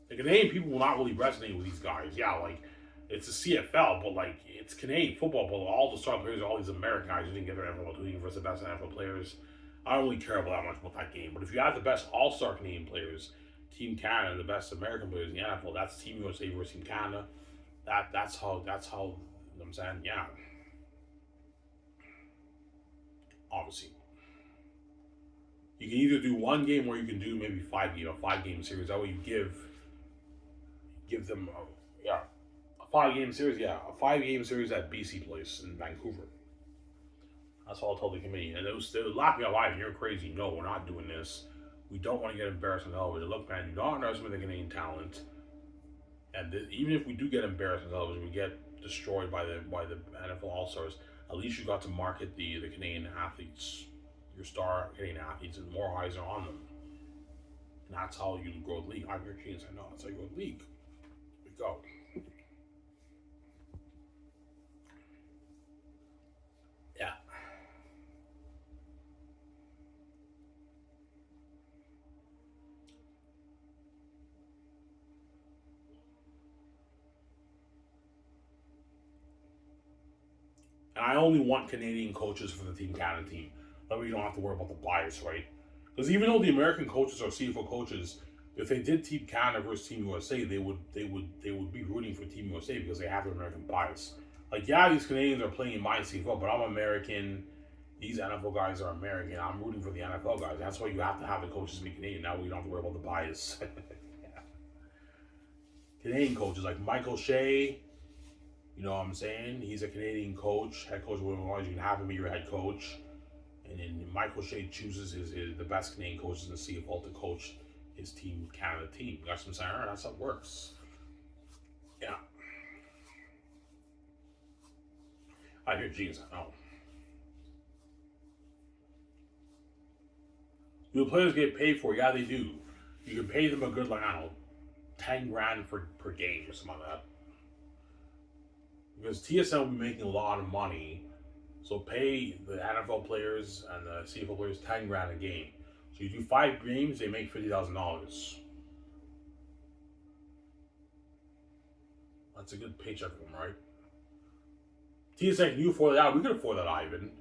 The Canadian people will not really resonate with these guys. Yeah, like it's a CFL, but like it's Canadian football. But all the star players, all these American guys who didn't get their NFL opportunity versus the best NFL players. I don't really care about that much about that game. But if you have the best all-star Canadian players, Team Canada, and the best American players in the NFL, that's Team USA versus Team Canada. That's how you know what I'm saying, yeah. Obviously. You can either do one game or you can do maybe a 5 game series. That way you give them a 5 game series, a 5 game series at BC Place in Vancouver. That's all I told the committee. And they would laugh me out loud. You're crazy. No, we're not doing this. We don't want to get embarrassed on television. Look, man, you don't underestimate the Canadian talent. And even if we do get embarrassed on television, we get destroyed by the NFL All Stars. At least you got to market the Canadian athletes, your star Canadian athletes, and more eyes are on them. And that's how you grow the league. I'm your genius. I know that's how you grow the league. Here we go. Yeah. And I only want Canadian coaches for the Team Canada team. That way you don't have to worry about the bias, right? Because even though the American coaches are CFL coaches, if they did Team Canada versus Team USA, they would be rooting for Team USA because they have their American bias. Like, yeah, these Canadians are playing in my CFL, but I'm American. These NFL guys are American. I'm rooting for the NFL guys. That's why you have to have the coaches be Canadian. Now we don't have to worry about the bias. Yeah. Canadian coaches like Michael Shea, you know what I'm saying? He's a Canadian coach, head coach of Illinois. You can have him be your head coach. And then Michael Shea chooses the best Canadian coaches in the CFL to coach his Team Canada team. You got what I'm saying? That's how it works. Yeah. I hear Jesus. I know. Do the players get paid for it? Yeah, they do. You can pay them a good, like, I don't know, 10 grand per game or something like that. Because TSN will be making a lot of money. So pay the NFL players and the CFL players 10 grand a game. So you do 5 games, they make $50,000. That's a good paycheck for them, right? TSN, can you afford that? We could afford that, Ivan.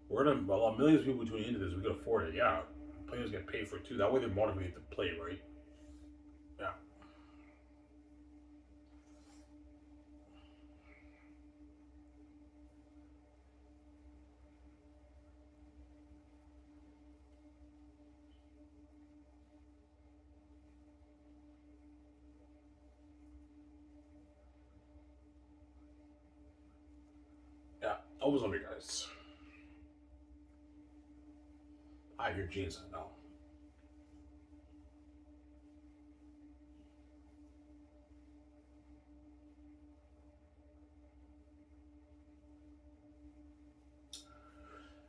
We're gonna millions of people tuning into this. We could afford it. Yeah, players get paid for it too. That way they're motivated to play, right? Yeah. Yeah. Always love you guys. I hear Jesus. I know.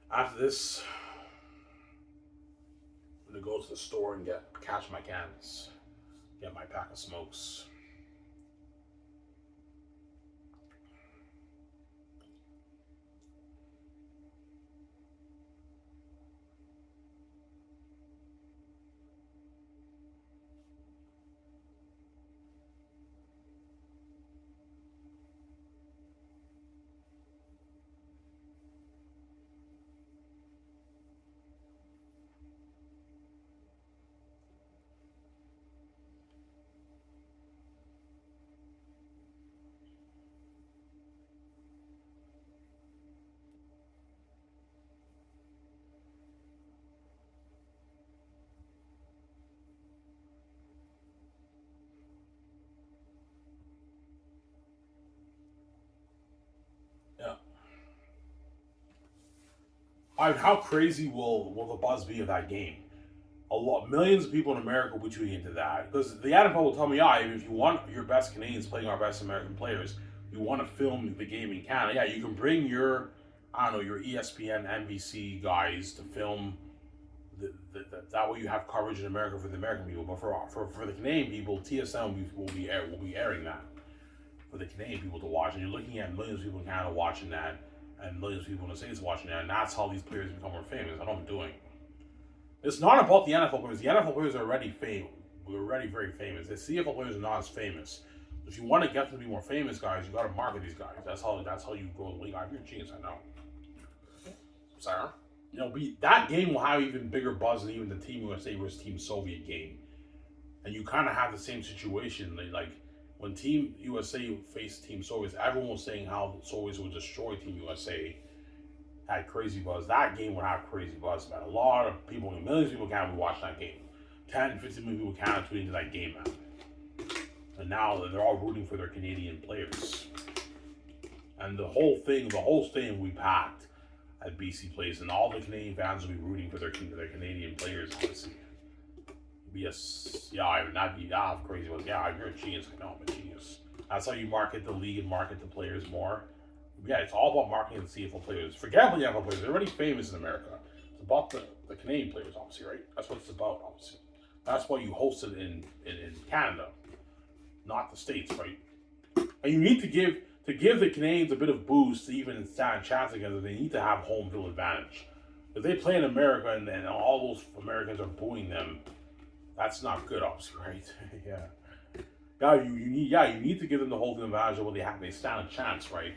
After this, I'm gonna go to the store and catch my cans, get my pack of smokes. how crazy will the buzz be of that game? Millions of people in America will be tuning into that because the NFL will tell me, yeah, if you want your best Canadians playing our best American players, you want to film the game in Canada. Yeah, you can bring your, I don't know, your ESPN, NBC guys to film. That way you have coverage in America for the American people, but for the Canadian people, TSM will be airing that for the Canadian people to watch, and you're looking at millions of people in Canada watching that, and millions of people in the States watching that, and that's how these players become more famous. That's what I'm doing. It's not about the NFL players. The NFL players are already famous. They're already very famous. The CFL players are not as famous. If you want to get them to be more famous, guys, you got to market these guys. That's how you grow the league. I'm your genius, I know. Sorry. That game will have even bigger buzz than even the Team USA versus Team Soviet game. And you kind of have the same situation. Like when Team USA faced Team Soviets, everyone was saying how the Soviets would destroy Team USA. Had crazy buzz. That game would have crazy buzz, man. A lot of people, millions of people in Canada would watch that game. 10, 15 million people in Canada tuned into that game, man. And now they're all rooting for their Canadian players. And the whole stadium will be packed at BC Place, and all the Canadian fans will be rooting for their Canadian players, obviously. That'd have crazy buzz. Yeah, you're a genius. I know, I'm a genius. That's how you market the league and market the players more. Yeah, it's all about marketing the CFL players. Forget about the NFL players. They're already famous in America. It's about the Canadian players, obviously, right? That's what it's about, obviously. That's why you host it in Canada, not the States, right? And you need to give the Canadians a bit of boost to even stand a chance against it. They need to have home field advantage. If they play in America and all those Americans are booing them, that's not good, obviously, right? Yeah. You need to give them the home field advantage of what they have. They stand a chance, right,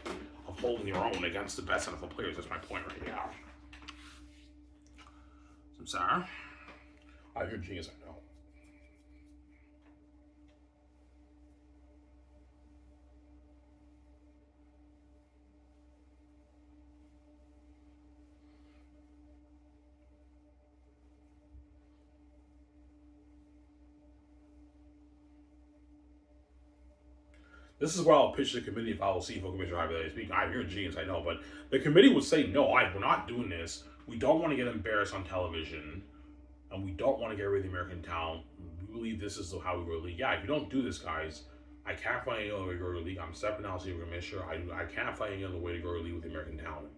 of holding their own against the best NFL players. That's my point right now. I'm sorry. You're a genius, I know. This is where I'll pitch the committee if I will see if Commissioner Hypothetically speak. You're a genius, I know, but the committee would say, no, we're not doing this. We don't want to get embarrassed on television, and we don't want to get rid of the American talent. We believe this is how we grow the league. Yeah, if you don't do this, guys, I can't find any other way to grow the league. I'm stepping out as your commissioner. I can't find any other way to grow the league with the American talent.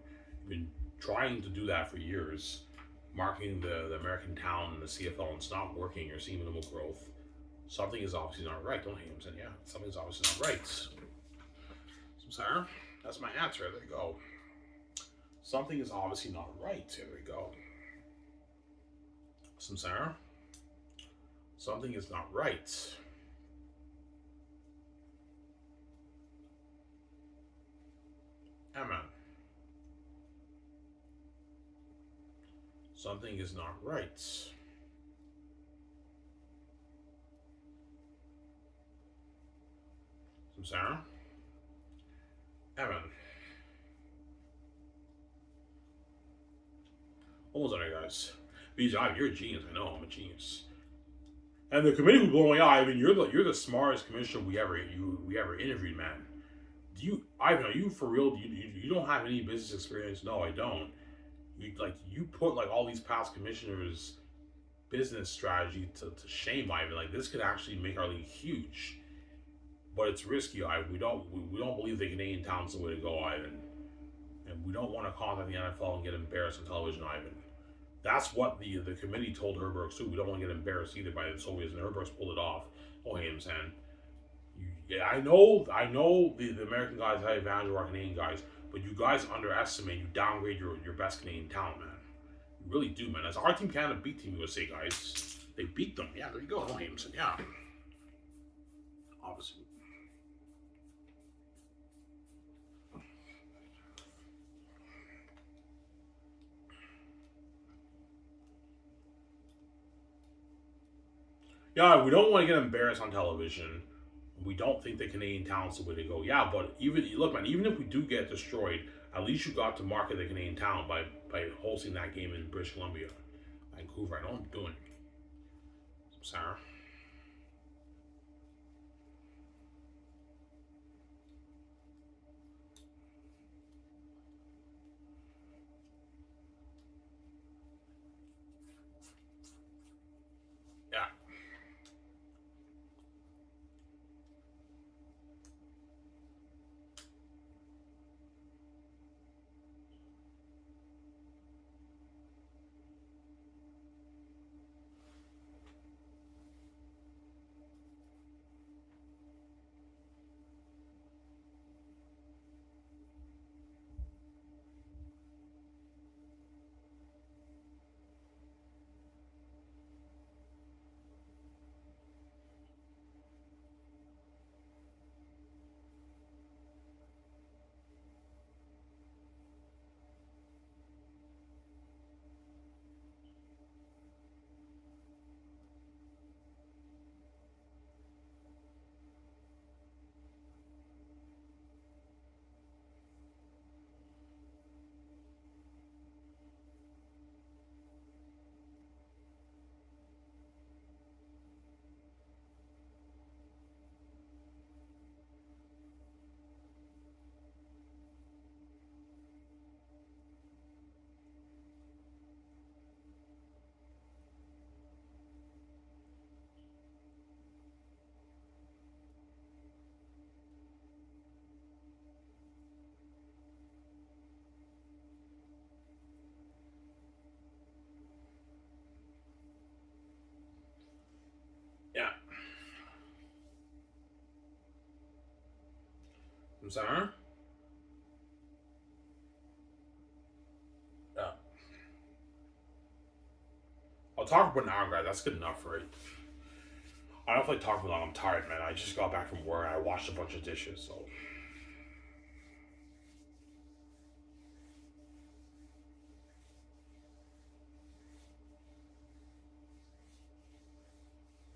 We've been trying to do that for years, marketing the American talent in the CFL, and it's not working. You're seeing minimal growth. Something is obviously not right. Don't hate him saying, yeah, something's obviously not right. Sorry, that's my answer. There you go. Something is obviously not right. There we go. Samsara. Something is not right. Amen. Something is not right. Samsara. Amen. Almost there, guys. BJ, you're a genius. I know I'm a genius. And the committee was blowing out. I mean, you're the smartest commissioner we ever interviewed, man. Ivan, are you for real? You don't have any business experience? No, I don't. You put like all these past commissioners' business strategy to shame, Ivan. Like this could actually make our league huge, but it's risky, Ivan. We don't believe the Canadian talent's the way to go, Ivan, and we don't want to contact the NFL and get embarrassed on television, Ivan. That's what the committee told Herberg too. We don't want to get embarrassed either by the Soviets, and Herberg's pulled it off. Oh, hey, I'm saying. Yeah, I know the American guys have advantage of our Canadian guys, but you guys underestimate, you downgrade your best Canadian talent, man. You really do, man. As our Team Canada beat Team USA, guys. They beat them. Yeah, there you go. Oh, hey, I'm saying, yeah. Obviously. Yeah, we don't want to get embarrassed on television. We don't think the Canadian talent's the way to go. Yeah, but even if we do get destroyed, at least you got to market the Canadian talent by hosting that game in British Columbia, Vancouver. I know I'm doing. Sarah. I'm sorry. Yeah. I'll talk for an hour, guys. That's good enough, right? I don't feel like talking long. I'm tired, man. I just got back from work and I washed a bunch of dishes, so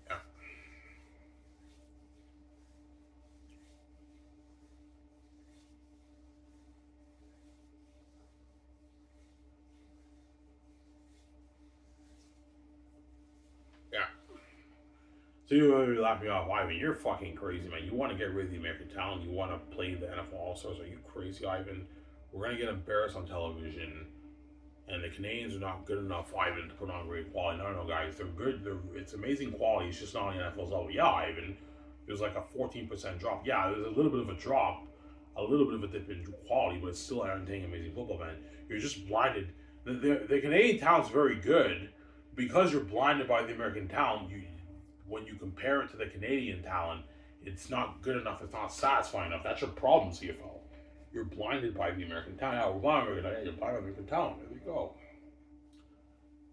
yeah. Yeah. So you were laughing me off. Ivan, you're fucking crazy, man. You want to get rid of the American talent. You want to play the NFL All Stars. Are you crazy, Ivan? We're going to get embarrassed on television. And the Canadians are not good enough, Ivan, to put on great quality. No, no, guys. They're good. It's amazing quality. It's just not on the NFL's level. Yeah, Ivan. There's like a 14% drop. Yeah, there's a little bit of a drop. A little bit of a dip in quality, but it's still entertaining, amazing football, man. You're just blinded. The Canadian talent's very good. Because you're blinded by the American talent, when you compare it to the Canadian talent, it's not good enough. It's not satisfying enough. That's your problem, CFL. You're blinded by the American talent. Yeah, we're blind by American talent. You're blind by the American talent. There you go.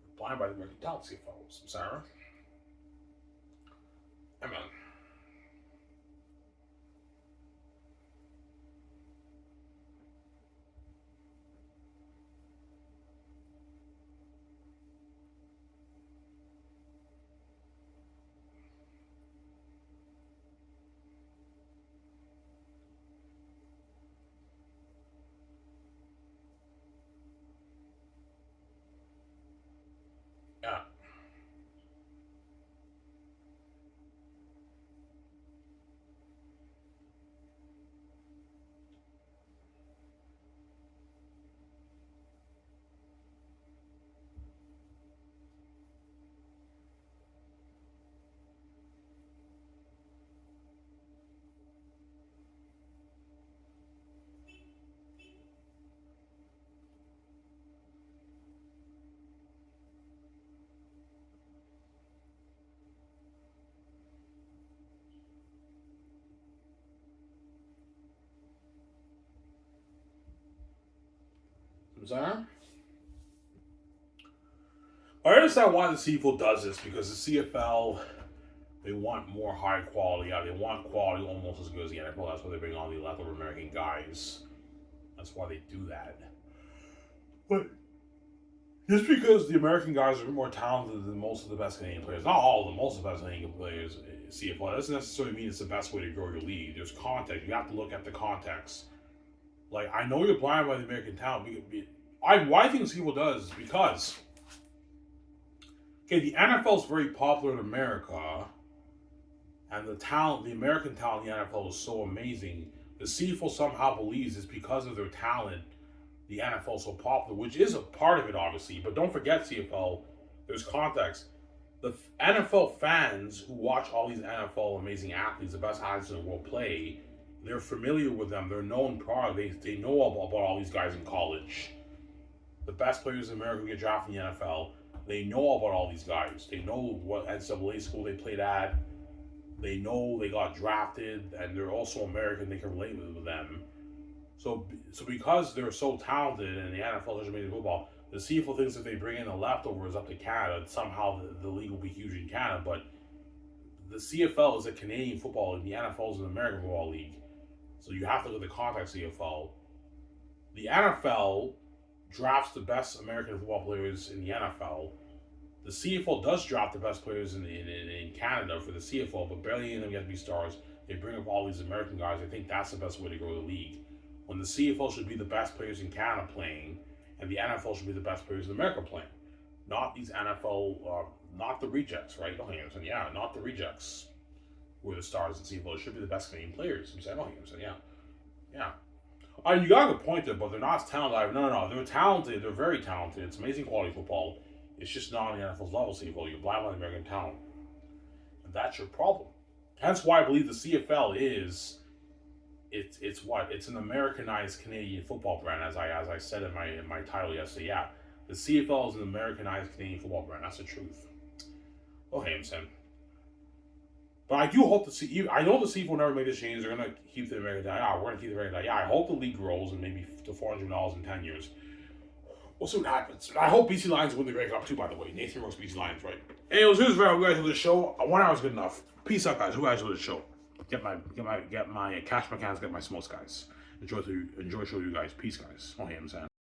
You're blind by the American talent, CFL. Sarah. Amen. Yeah. Sarah. I understand why the CFL does this because the CFL they want more high quality. Yeah, they want quality almost as good as the NFL. That's why they bring on the Latin American guys. That's why they do that. But just because the American guys are more talented than most of the best Canadian players, not all of them, most of the best Canadian players, CFL, doesn't necessarily mean it's the best way to grow your league. There's context. You have to look at the context. Like, I know you're blind by the American talent. Why I think CFL does is because, okay, the NFL is very popular in America, and the talent, the American talent in the NFL is so amazing. The CFL somehow believes it's because of their talent the NFL is so popular, which is a part of it, obviously. But don't forget, CFL, there's context. The NFL fans who watch all these NFL amazing athletes, the best athletes in the world play, they're familiar with them. They're known product. They know about all these guys in college. The best players in America who get drafted in the NFL, they know about all these guys. They know what NCAA school they played at. They know they got drafted, and they're also American. They can relate with them. So because they're so talented and the NFL is amazing football, the CFL thinks if they bring in the leftovers up to Canada, somehow the league will be huge in Canada. But the CFL is a Canadian football league. The NFL is an American football league. So you have to look at the context of the CFL. The NFL drafts the best American football players in the NFL. The CFL does draft the best players in Canada for the CFL, but barely any of them get to be stars. They bring up all these American guys. I think that's the best way to grow the league. When the CFL should be the best players in Canada playing, and the NFL should be the best players in America playing. Not these NFL, not the rejects, right? Don't you understand? Yeah, not the rejects who are the stars in CFL. It should be the best Canadian players. I'm saying, don't you understand? Yeah. Yeah. You got a good point there, but they're not as talented. No. They're talented. They're very talented. It's amazing quality football. It's just not on the NFL's level, CFL. You're blind by the American talent. And that's your problem. Hence why I believe the CFL is it's what? It's an Americanized Canadian football brand, as I said in my title yesterday. Yeah. The CFL is an Americanized Canadian football brand. That's the truth. Oh hey, I'm saying. But I do hope to see. I know the CFL will never make this change. They're gonna keep the American. Yeah, we're gonna keep the American. Yeah, I hope the league grows and maybe to $400 in 10 years. We'll see what happens. I hope BC Lions win the Grey Cup too. By the way, Nathan Rook's BC Lions, right? Anyways, here's where you guys for the show. 1 hour is good enough. Peace out, guys. Who guys for the show? Get my cash mechanics. Get my smokes, guys. Enjoy show you guys. Peace, guys. Oh, yeah, I'm saying.